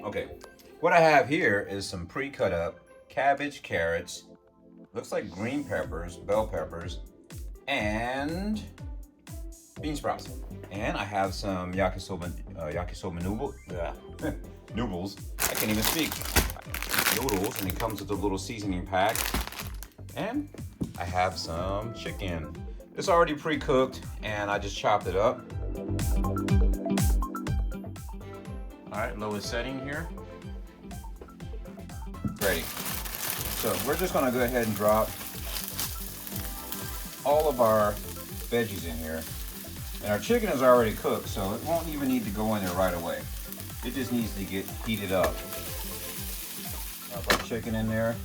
Okay, what I have here is some pre-cut up cabbage, carrots, looks like green peppers, bell peppers, and bean sprouts. And I have some yakisoba noodles. I can't even speak. Noodles, and it comes with a little seasoning pack. And I have some chicken. It's already pre-cooked, and I just chopped it up. All right, lowest setting here. Ready. So we're just gonna go ahead and drop all of our veggies in here. And our chicken is already cooked, so it won't even need to go in there right away. It just needs to get heated up. Drop our chicken in there.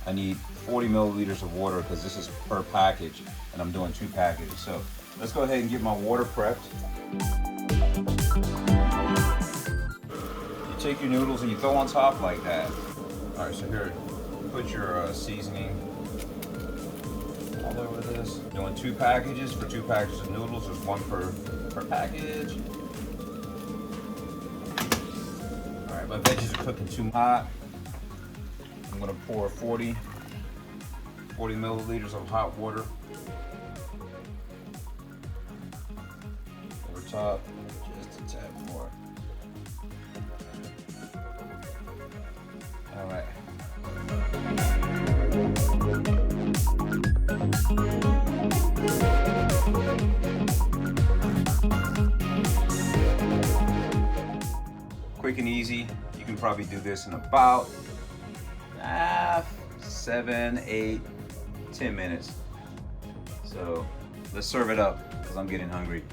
I need 40 milliliters of water because this is per package and I'm doing 2 packages. So let's go ahead and get my water prepped. You take your noodles and you throw on top like that. All right, so here, put your seasoning all over this. Doing 2 packages for 2 packages of noodles. There's 1 per package. All right, my veggies are cooking too hot. I'm gonna pour 40 milliliters of hot water over top, just a tad more. All right. Quick and easy. You can probably do this in about 7, 8, 10 minutes. So let's serve it up because I'm getting hungry.